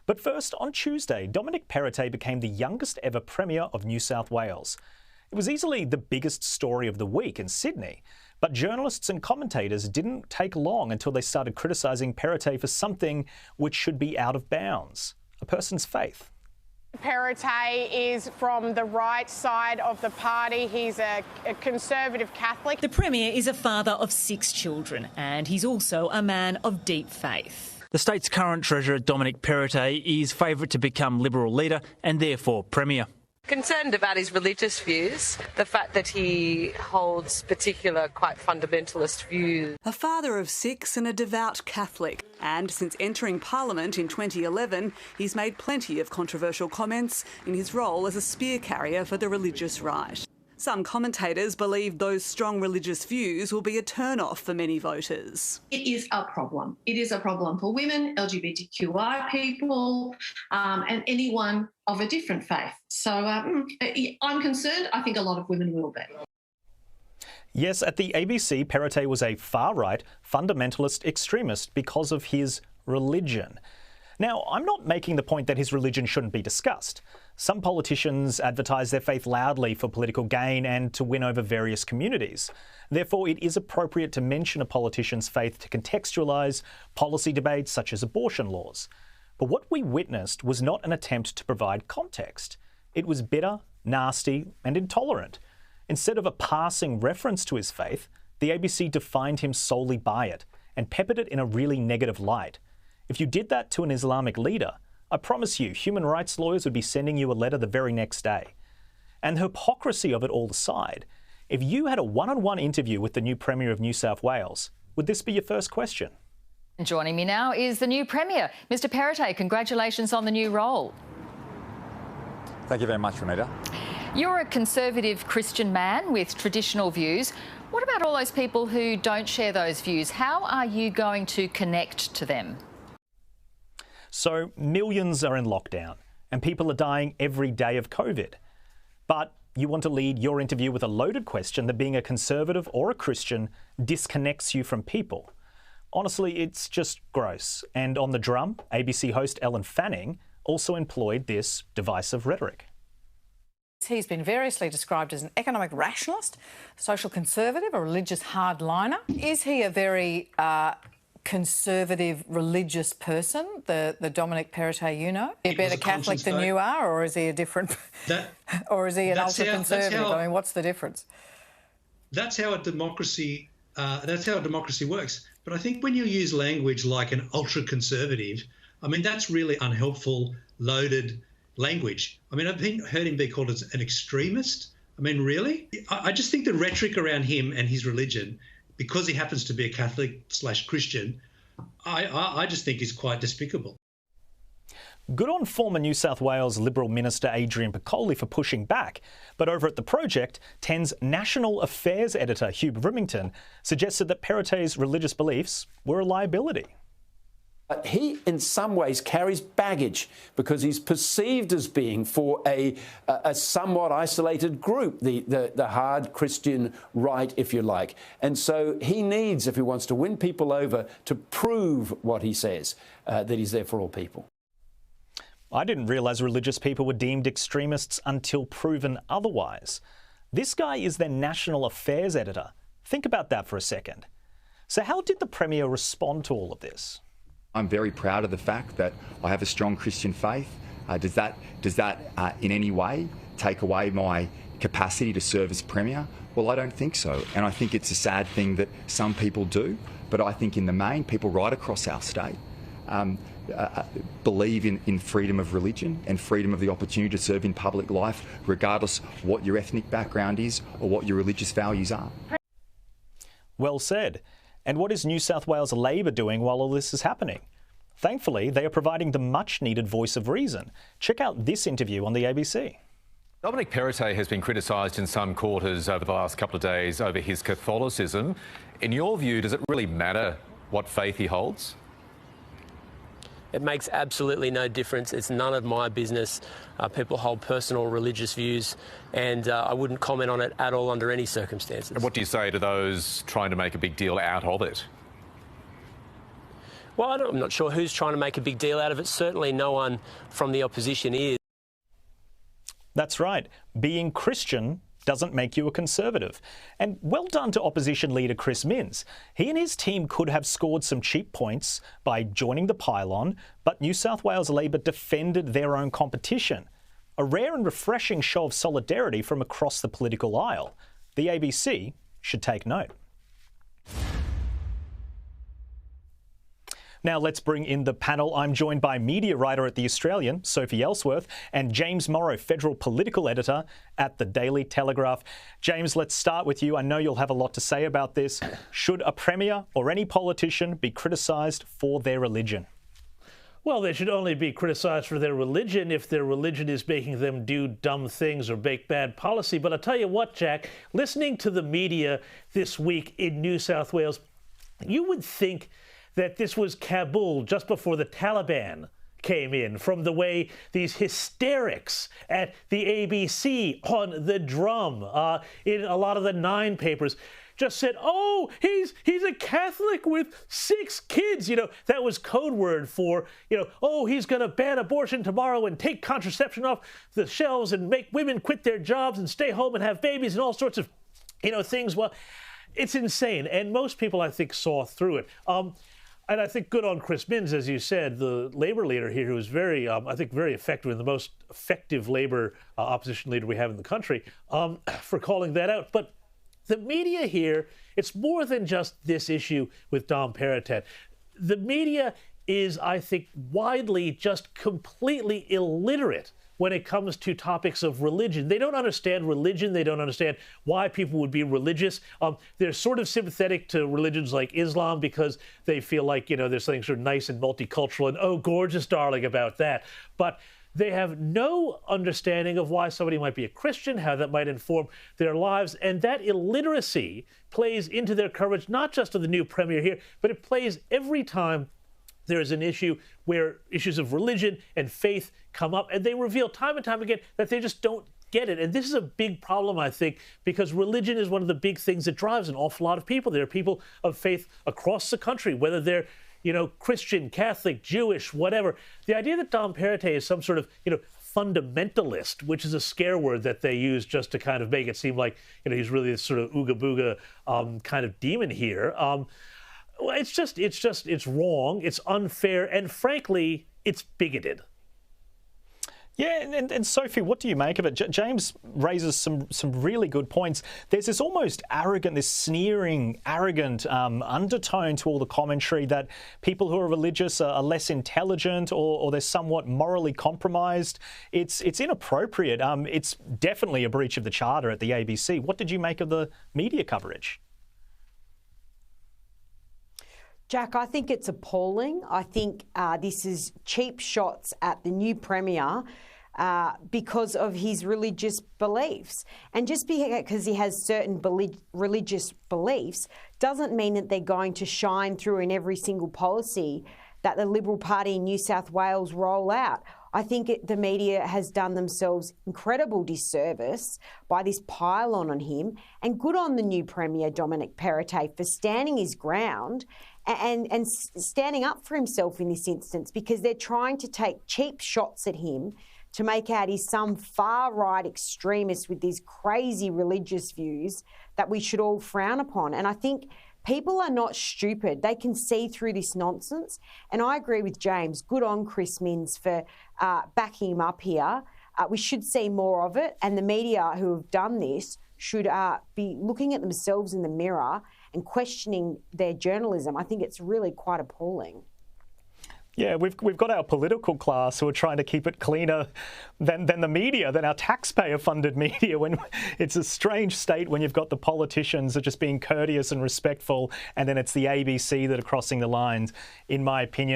But first, on Tuesday, Dominic Perrottet became the youngest ever Premier of New South Wales. It was easily the biggest story of the week in Sydney, but journalists and commentators didn't take long until they started criticising Perrottet for something which should be out of bounds: a person's faith. Perrottet is from the right side of the party. He's a conservative Catholic. The Premier is a father of 6 children, and he's also a man of deep faith. The state's current Treasurer, Dominic Perrottet, is favourite to become Liberal leader and therefore Premier. Concerned about his religious views, the fact that he holds particular, quite fundamentalist views. A father of 6 and a devout Catholic. And since entering Parliament in 2011, he's made plenty of controversial comments in his role as a spear carrier for the religious right. Some commentators believe those strong religious views will be a turn-off for many voters. It is a problem. It is a problem for women, LGBTQI people, and anyone of a different faith. So I'm concerned. I think a lot of women will be. Yes, at the ABC, Perrottet was a far-right, fundamentalist extremist because of his religion. Now, I'm not making the point that his religion shouldn't be discussed. Some politicians advertise their faith loudly for political gain and to win over various communities. Therefore, it is appropriate to mention a politician's faith to contextualise policy debates such as abortion laws. But what we witnessed was not an attempt to provide context. It was bitter, nasty and intolerant. Instead of a passing reference to his faith, the ABC defined him solely by it and peppered it in a really negative light. If you did that to an Islamic leader, I promise you, human rights lawyers would be sending you a letter the very next day. And the hypocrisy of it all aside, if you had a one-on-one interview with the new Premier of New South Wales, would this be your first question? Joining me now is the new Premier. Mr Perrottet, congratulations on the new role. Thank you very much, Renita. You're a conservative Christian man with traditional views. What about all those people who don't share those views? How are you going to connect to them? So millions are in lockdown and people are dying every day of COVID. But you want to lead your interview with a loaded question that being a conservative or a Christian disconnects you from people. Honestly, it's just gross. And on the drum, ABC host Ellen Fanning also employed this divisive rhetoric. He's been variously described as an economic rationalist, social conservative, a religious hardliner. Is he a very conservative religious person, the Dominic Perrottet you know? Is he better Catholic than you are, or is he a different... or is he an ultra-conservative? I mean, what's the difference? That's how a democracy works. But I think when you use language like an ultra-conservative, I mean, that's really unhelpful, loaded language. I mean, I've heard him be called as an extremist. I mean, really? I just think the rhetoric around him and his religion, because he happens to be a Catholic/Christian, I just think is quite despicable. Good on former New South Wales Liberal Minister Adrian Piccoli for pushing back, but over at The Project, 10's National Affairs editor Hugh Brimington suggested that Perrottet's religious beliefs were a liability. He, in some ways, carries baggage because he's perceived as being for a somewhat isolated group, the hard Christian right, if you like. And so he needs, if he wants to win people over, to prove what he says, that he's there for all people. I didn't realise religious people were deemed extremists until proven otherwise. This guy is their National Affairs editor. Think about that for a second. So how did the Premier respond to all of this? I'm very proud of the fact that I have a strong Christian faith. Does that in any way take away my capacity to serve as Premier? Well, I don't think so. And I think it's a sad thing that some people do. But I think in the main, people right across our state believe in freedom of religion and freedom of the opportunity to serve in public life, regardless what your ethnic background is or what your religious values are. Well said. And what is New South Wales Labor doing while all this is happening? Thankfully, they are providing the much-needed voice of reason. Check out this interview on the ABC. Dominic Perrottet has been criticised in some quarters over the last couple of days over his Catholicism. In your view, does it really matter what faith he holds? It makes absolutely no difference. It's none of my business. People hold personal religious views, and I wouldn't comment on it at all under any circumstances. And what do you say to those trying to make a big deal out of it? Well, I'm not sure who's trying to make a big deal out of it. Certainly no one from the opposition is. That's right. Being Christian doesn't make you a conservative. And well done to opposition leader Chris Minns. He and his team could have scored some cheap points by joining the pylon, but New South Wales Labor defended their own competition. A rare and refreshing show of solidarity from across the political aisle. The ABC should take note. Now let's bring in the panel. I'm joined by media writer at The Australian, Sophie Ellsworth, and James Morrow, federal political editor at The Daily Telegraph. James, let's start with you. I know you'll have a lot to say about this. Should a premier or any politician be criticised for their religion? Well, they should only be criticised for their religion if their religion is making them do dumb things or make bad policy. But I'll tell you what, Jack, listening to the media this week in New South Wales, you would think that this was Kabul just before the Taliban came in, from the way these hysterics at the ABC on the drum in a lot of the Nine papers just said, oh, he's a Catholic with 6 kids. You know, that was code word for, oh, he's going to ban abortion tomorrow and take contraception off the shelves and make women quit their jobs and stay home and have babies and all sorts of, things. Well, it's insane. And most people, I think, saw through it. And I think good on Chris Minns, as you said, the Labor leader here, who is very, I think, very effective and the most effective Labor opposition leader we have in the country, for calling that out. But the media here, it's more than just this issue with Dom Perrottet. The media is, I think, widely just completely illiterate when it comes to topics of religion. They don't understand religion. They don't understand why people would be religious. They're sort of sympathetic to religions like Islam because they feel like, there's something sort of nice and multicultural and, oh, gorgeous, darling, about that. But they have no understanding of why somebody might be a Christian, how that might inform their lives. And that illiteracy plays into their coverage, not just of the new premier here, but it plays every time there is an issue where issues of religion and faith come up, and they reveal time and time again that they just don't get it. And this is a big problem, I think, because religion is one of the big things that drives an awful lot of people. There are people of faith across the country, whether they're, Christian, Catholic, Jewish, whatever. The idea that Dom Perrottet is some sort of, fundamentalist, which is a scare word that they use just to kind of make it seem like, he's really this sort of ooga booga kind of demon here. Well, it's wrong, it's unfair, and frankly, it's bigoted. Yeah, and Sophie, what do you make of it? James raises some really good points. There's this almost arrogant, this sneering, arrogant undertone to all the commentary that people who are religious are less intelligent or they're somewhat morally compromised. It's inappropriate. It's definitely a breach of the charter at the ABC. What did you make of the media coverage? Jack, I think it's appalling. I think this is cheap shots at the new premier because of his religious beliefs. And just because he has certain religious beliefs doesn't mean that they're going to shine through in every single policy that the Liberal Party in New South Wales roll out. I think the media has done themselves incredible disservice by this pile-on him, and good on the new Premier, Dominic Perrottet, for standing his ground and standing up for himself in this instance, because they're trying to take cheap shots at him to make out he's some far-right extremist with these crazy religious views that we should all frown upon. And I think people are not stupid. They can see through this nonsense. And I agree with James. Good on Chris Minns for backing him up here. We should see more of it. And the media who have done this should be looking at themselves in the mirror and questioning their journalism. I think it's really quite appalling. Yeah, we've got our political class who are trying to keep it cleaner than the media, than our taxpayer-funded media. When it's a strange state when you've got the politicians are just being courteous and respectful, and then it's the ABC that are crossing the lines, in my opinion.